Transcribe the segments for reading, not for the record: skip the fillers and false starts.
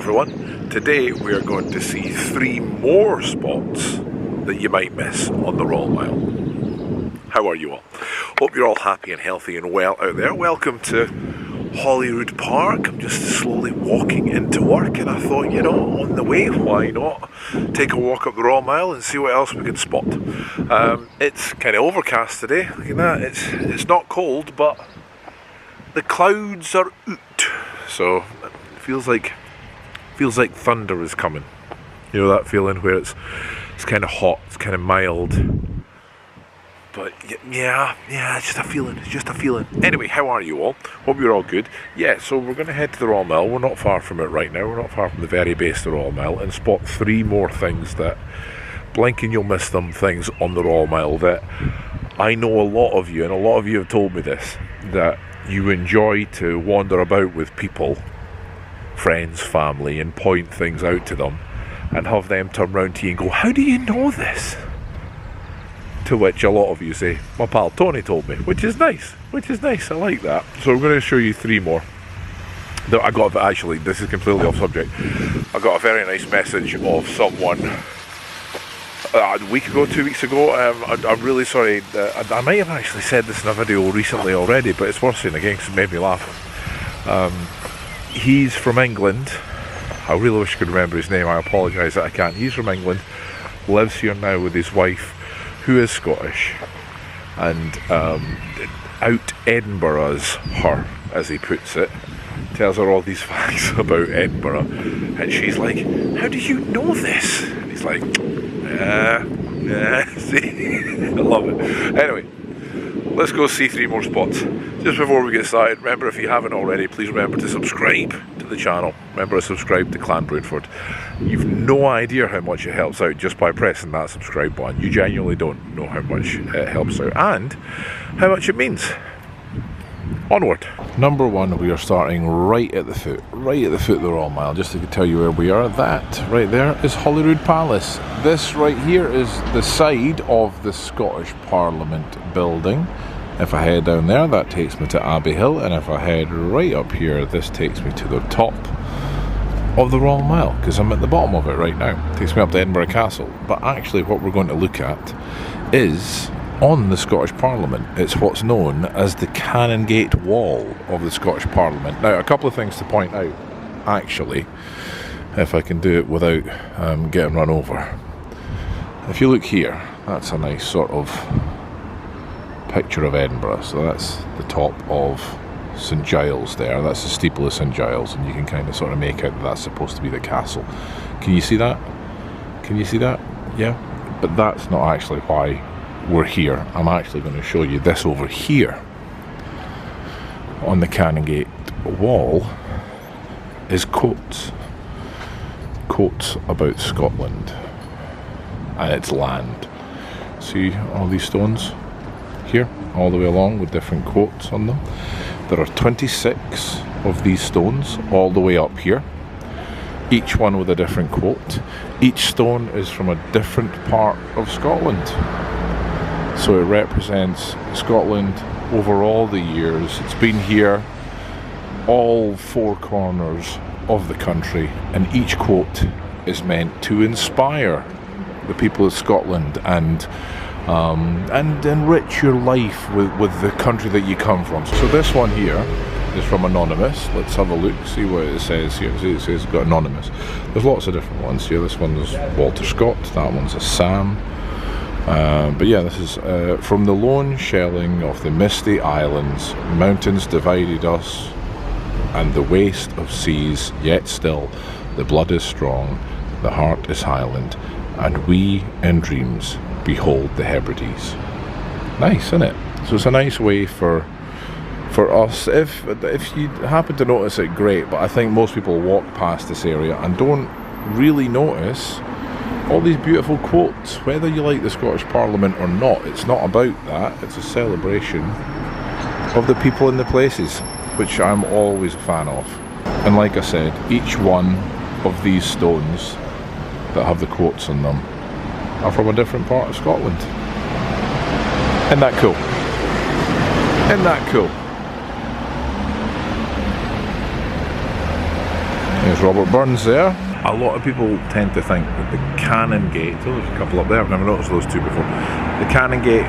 everyone. Today we are going to see 3 more spots that you might miss on the Royal Mile. How are you all? Hope you're all happy and healthy and well out there. Welcome to Holyrood Park. I'm just slowly walking into work and I thought, you know, on the way, why not take a walk up the Royal Mile and see what else we can spot. It's kind of overcast today. Look at that. It's not cold, but the clouds are out. So it feels like thunder is coming. You know that feeling where it's kind of hot, it's kind of mild. But yeah, it's just a feeling. Anyway, how are you all? Hope you're all good. Yeah, so we're going to head to the Royal Mile. We're not far from it right now. We're not far from the very base of the Royal Mile, and spot 3 more things that, blink and you'll miss them, things on the Royal Mile that I know a lot of you, and a lot of you have told me this, that you enjoy to wander about with people, friends, family, and point things out to them and have them turn round to you and go, how do you know this? To which a lot of you say, my pal Tony told me, which is nice, I like that. So I'm going to show you 3 more. I got, actually, this is completely off subject, I got a very nice message of someone a week ago, 2 weeks ago. I'm really sorry, I might have actually said this in a video recently already, but it's worth saying again because it made me laugh. He's from England. I really wish I could remember his name. I apologise that I can't. He's from England, lives here now with his wife, who is Scottish, and out Edinburgh's her, as he puts it, tells her all these facts about Edinburgh, and she's like, how do you know this? And he's like, see, I love it. Anyway, let's go see 3 more spots. Just before we get started, remember, if you haven't already, please remember to subscribe to the channel. Remember to subscribe to Clan Broonford. You've no idea how much it helps out just by pressing that subscribe button. You genuinely don't know how much it helps out and how much it means. Onward. Number 1, we are starting right at the foot of the Royal Mile. Just to tell you where we are, that right there is Holyrood Palace. This right here is the side of the Scottish Parliament building. If I head down there, that takes me to Abbey Hill, and if I head right up here, this takes me to the top of the Royal Mile, because I'm at the bottom of it right now. It takes me up to Edinburgh Castle. But actually what we're going to look at is on the Scottish Parliament. It's what's known as the Canongate Wall of the Scottish Parliament. Now, a couple of things to point out, actually, if I can do it without getting run over. If you look here, that's a nice sort of picture of Edinburgh. So that's the top of St Giles there. That's the steeple of St Giles, and you can kind of sort of make out that that's supposed to be the castle. Can you see that? Can you see that? Yeah? But that's not actually why we're here. I'm actually going to show you this over here. On the Canongate Wall is quotes about Scotland and its land. See all these stones here, all the way along, with different quotes on them. There are 26 of these stones all the way up here, each one with a different quote. Each stone is from a different part of Scotland, so it represents Scotland over all the years. It's been here, all 4 corners of the country, and each quote is meant to inspire the people of Scotland and enrich your life with the country that you come from. So this one here is from Anonymous. Let's have a look, see what it says here. See, it says it's got Anonymous. There's lots of different ones here. This one is Walter Scott, that one's a Sam. But yeah, this is from the lone shelling of the misty islands, mountains divided us, and the waste of seas, yet still the blood is strong, the heart is Highland, and we in dreams behold the Hebrides. Nice, isn't it? So it's a nice way for us. If you happen to notice it, great, but I think most people walk past this area and don't really notice all these beautiful quotes. Whether you like the Scottish Parliament or not, it's not about that. It's a celebration of the people and the places, which I'm always a fan of. And like I said, each one of these stones that have the quotes on them are from a different part of Scotland. Isn't that cool? Isn't that cool? There's Robert Burns there. A lot of people tend to think that the Cannon Gate, oh, there's a couple up there, I've never noticed those two before. The Cannon Gate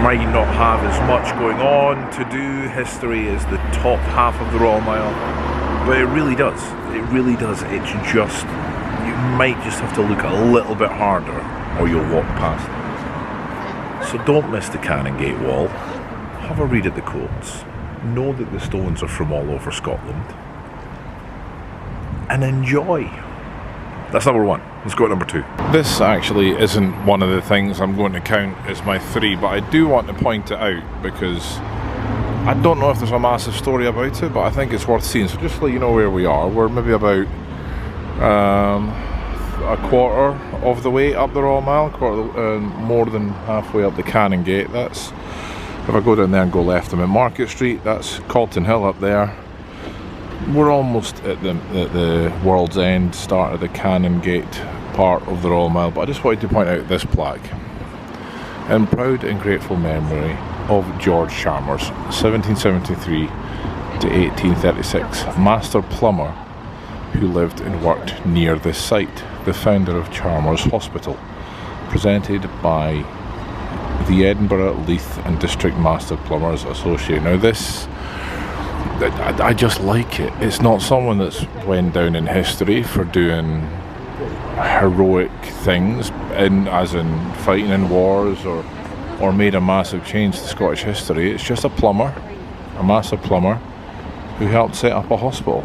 might not have as much going on to do history as the top half of the Royal Mile, but it really does. It really does. It's just, you might just have to look a little bit harder or you'll walk past it. So don't miss the Cannon Gate wall. Have a read at the quotes. Know that the stones are from all over Scotland. And enjoy. That's number one. Let's go to number two. This actually isn't one of the things I'm going to count as my three, but I do want to point it out because I don't know if there's a massive story about it, but I think it's worth seeing. So just to let you know where we are, we're maybe about a quarter of the way up the Royal Mile, more than halfway up the Cannon Gate. That's, if I go down there and go left, I'm at Market Street. That's Calton Hill up there. We're almost at the World's End, start of the Cannon Gate part of the Royal Mile, but I just wanted to point out this plaque. In proud and grateful memory of George Chalmers, 1773 to 1836, master plumber who lived and worked near this site, the founder of Chalmers Hospital, presented by the Edinburgh, Leith and District Master Plumbers Association. Now this, I just like it. It's not someone that's went down in history for doing heroic things, as in fighting in wars or made a massive change to Scottish history. It's just a plumber, a master plumber, who helped set up a hospital.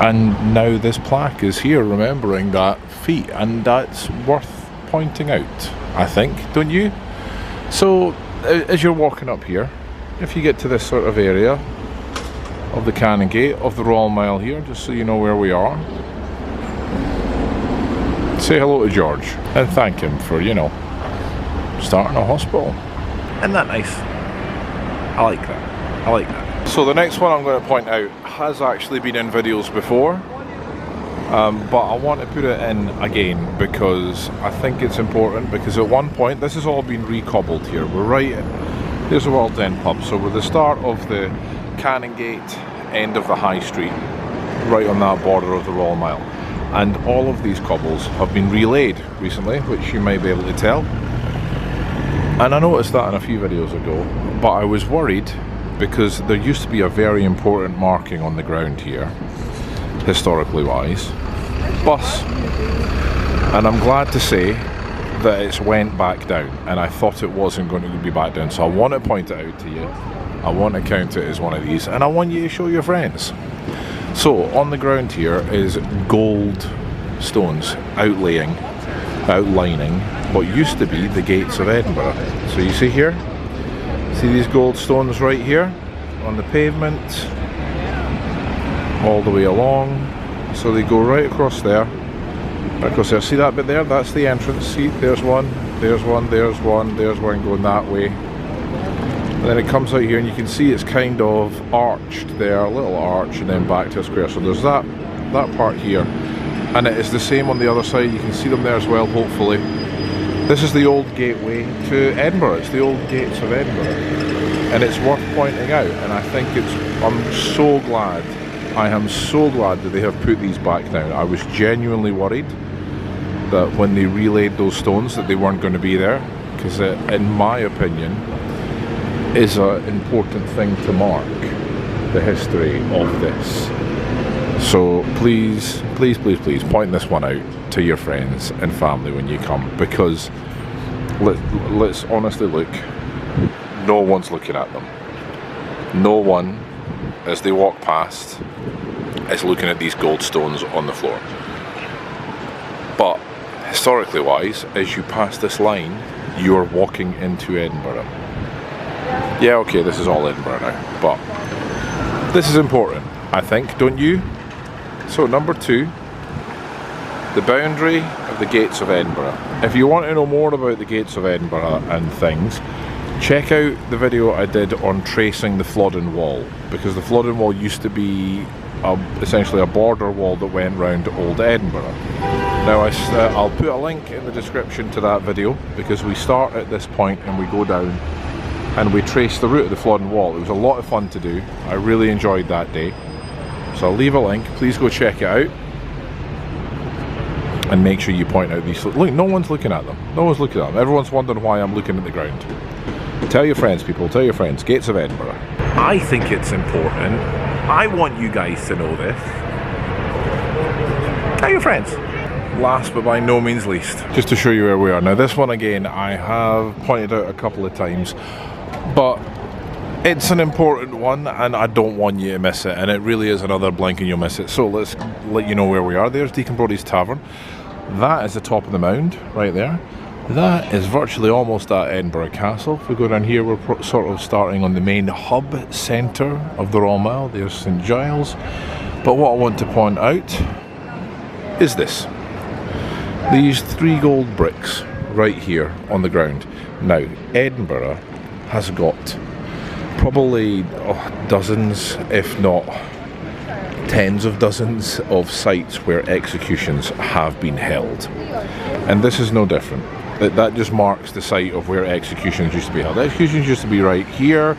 And now this plaque is here remembering that feat, and that's worth pointing out, I think, don't you? So as you're walking up here, if you get to this sort of area of the Cannon Gate, of the Royal Mile here, just so you know where we are, say hello to George and thank him for, you know, starting a hospital. Isn't that nice? I like that. I like that. So the next one I'm going to point out has actually been in videos before, but I want to put it in again because I think it's important, because at one point, this has all been recobbled here. We're right at, there's the World's End pub, so we're the start of the Cannon Gate, end of the High Street, right on that border of the Royal Mile. And all of these cobbles have been relaid recently, which you may be able to tell. And I noticed that in a few videos ago, but I was worried because there used to be a very important marking on the ground here, historically wise, bus. And I'm glad to say that it's went back down, and I thought it wasn't going to be back down, so I want to point it out to you. I want to count it as one of these, and I want you to show your friends. So on the ground here is gold stones outlining what used to be the gates of Edinburgh. So you see here, see these gold stones right here on the pavement, all the way along. So they go right across there. Right across there. See that bit there? That's the entrance. See, there's one, there's one, there's one, there's one going that way. And then it comes out here and you can see it's kind of arched there, a little arch, and then back to a square. So there's that part here. And it is the same on the other side. You can see them there as well, hopefully. This is the old gateway to Edinburgh. It's the old gates of Edinburgh. And it's worth pointing out. And I think I'm so glad, I am so glad that they have put these back down. I was genuinely worried that when they relayed those stones that they weren't going to be there. Because in my opinion, is an important thing to mark the history of this. So please, please, please, please point this one out to your friends and family when you come, because let's honestly look, no one's looking at them. No one, as they walk past, is looking at these gold stones on the floor. But historically wise, as you pass this line, you're walking into Edinburgh. Yeah, okay, this is all Edinburgh now, but this is important, I think, don't you? So number 2, the boundary of the gates of Edinburgh. If you want to know more about the gates of Edinburgh and things, check out the video I did on tracing the Flodden Wall, because the Flodden Wall used to be essentially a border wall that went round Old Edinburgh. Now I'll put a link in the description to that video, because we start at this point and we go down and we trace the route of the Flodden Wall. It was a lot of fun to do. I really enjoyed that day. So I'll leave a link. Please go check it out. And make sure you point out these. Look, no one's looking at them. No one's looking at them. Everyone's wondering why I'm looking at the ground. Tell your friends, people. Tell your friends. Gates of Edinburgh. I think it's important. I want you guys to know this. Tell your friends. Last but by no means least, just to show you where we are. Now this one again, I have pointed out a couple of times, but it's an important one and I don't want you to miss it, and it really is another blink and you'll miss it. So let's let you know where we are. There's Deacon Brodie's Tavern. That is the top of the mound right there. That is virtually almost at Edinburgh Castle. If we go down here, we're sort of starting on the main hub centre of the Royal Mile. There's St Giles. But what I want to point out is this. These 3 gold bricks right here on the ground. Now, Edinburgh has got probably dozens, if not tens of dozens of sites where executions have been held. And this is no different. That just marks the site of where executions used to be held. Executions used to be right here.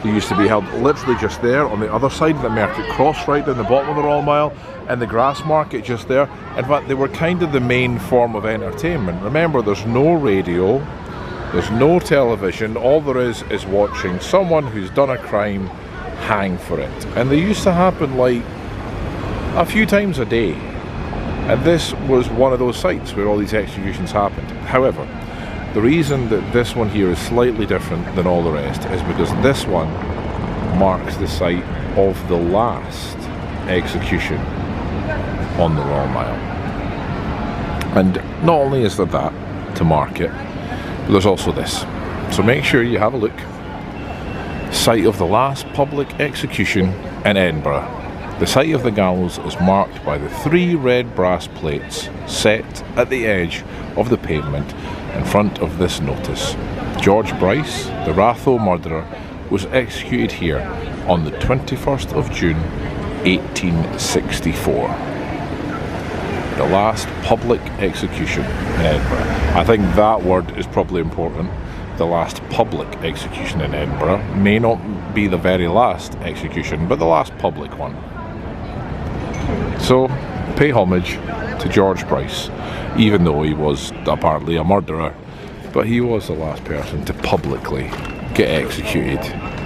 They used to be held literally just there on the other side of the Market Cross, right down the bottom of the Royal Mile, and the Grass Market just there. In fact, they were kind of the main form of entertainment. Remember, there's no radio, there's no television. All there is watching someone who's done a crime hang for it. And they used to happen like a few times a day. And this was one of those sites where all these executions happened. However, the reason that this one here is slightly different than all the rest is because this one marks the site of the last execution on the Royal Mile. And not only is there that to mark it, but there's also this. So make sure you have a look. Site of the last public execution in Edinburgh. The site of the gallows is marked by the 3 red brass plates set at the edge of the pavement in front of this notice. George Bryce, the Ratho murderer, was executed here on the 21st of June 1864. The last public execution in Edinburgh. I think that word is probably important. The last public execution in Edinburgh. May not be the very last execution, but the last public one. So, pay homage to George Bryce, even though he was apparently a murderer, but he was the last person to publicly get executed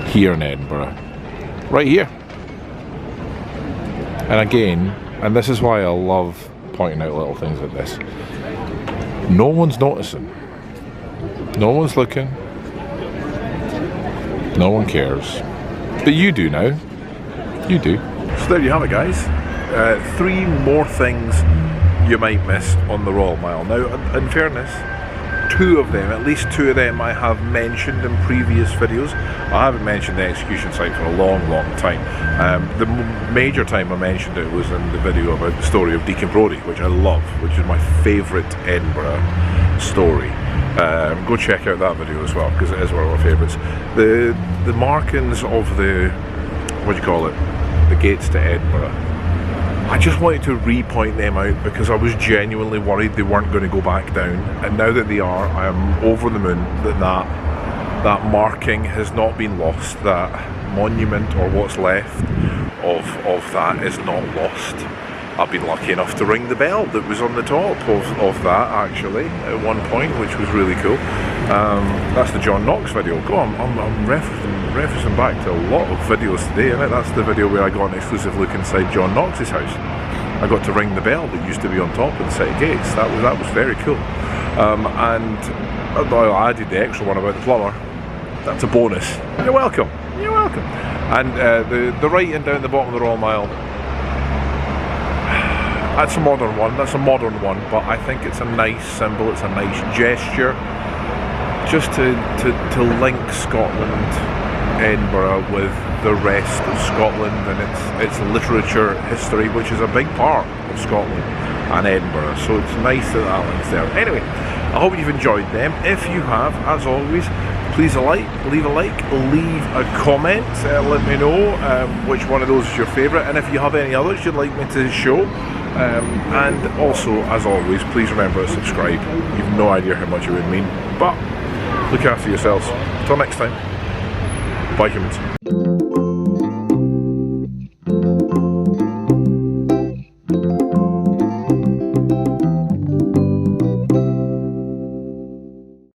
here in Edinburgh, right here. And again, and this is why I love pointing out little things like this, no one's noticing, no one's looking, no one cares, but you do now, you do. So there you have it, guys. 3 more things you might miss on the Royal Mile. Now, in fairness, 2 of them, at least 2 of them, I have mentioned in previous videos. I haven't mentioned the execution site for a long time. The major time I mentioned it was in the video about the story of Deacon Brodie, which I love, which is my favourite Edinburgh story. Go check out that video as well, because it is one of my favourites. The markings of the, what do you call it, the gates to Edinburgh, I just wanted to re-point them out because I was genuinely worried they weren't going to go back down, and now that they are, I am over the moon that marking has not been lost, that monument or what's left of that is not lost. I've been lucky enough to ring the bell that was on the top of that actually at one point, which was really cool. That's the John Knox video. Go on, I'm referencing back to a lot of videos today, innit? That's the video where I got an exclusive look inside John Knox's house. I got to ring the bell that used to be on top of the city gates. That was very cool. And I added the extra one about the plumber. That's a bonus. You're welcome. You're welcome. And the writing down the bottom of the Royal Mile. That's a modern one, but I think it's a nice symbol, it's a nice gesture, just to link Scotland, Edinburgh, with the rest of Scotland and its literature history, which is a big part of Scotland and Edinburgh, so it's nice that link's there. Anyway, I hope you've enjoyed them. If you have, as always, please leave a comment, let me know which one of those is your favourite, and if you have any others you'd like me to show. And also, as always, please remember to subscribe. You've no idea how much it would mean, but look after yourselves. Until next time, bye humans.